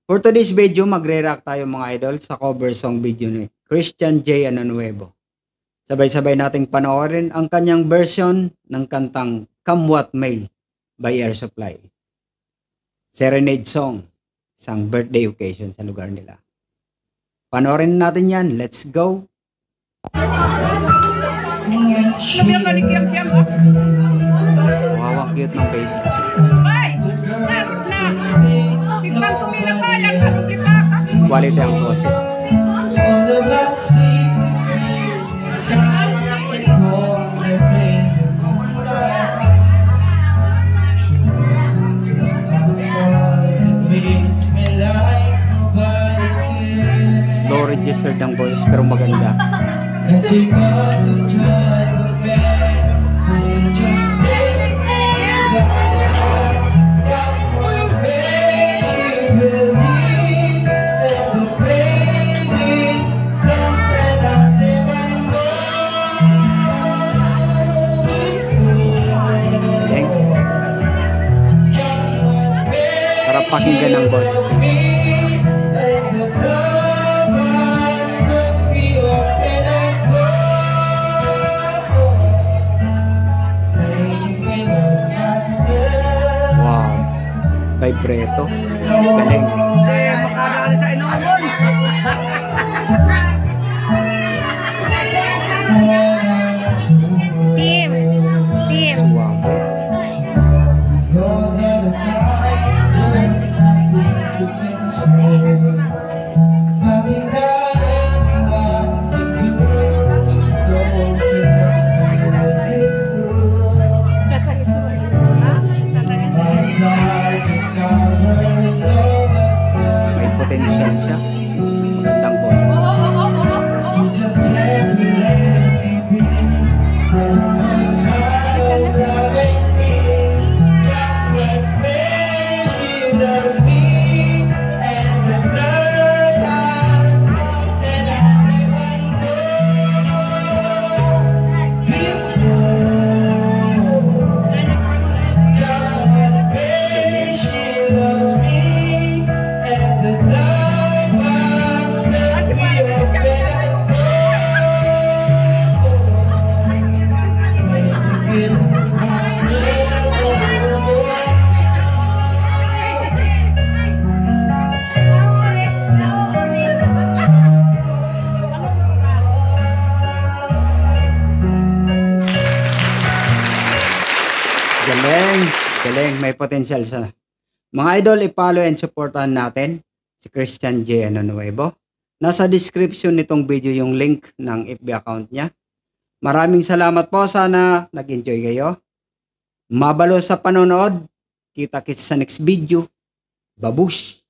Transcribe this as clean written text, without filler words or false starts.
For today's video, magre-react tayo mga idol sa cover song video ni Christian J. Nuevo. Sabay-sabay nating panoorin ang kanyang version ng kantang Come What May by Air Supply. Serenade song, isang birthday occasion sa lugar nila. Panoorin natin yan, let's go! Wow, cute ng baby. Quality ang boses. Low registered ang boses pero maganda. Para pakinggan ang boses niya. Wow, vibrato, galing. Suwabe. May potential siya. Magandang boses. Galing, may potential siya. Mga idol, i-follow and supportan natin si Christian J. Nuevo. Nasa description nitong video yung link ng FB account niya. Maraming salamat po, sana nag-enjoy kayo. Mabalo sa panonood. Kita-kits sa next video. Babush!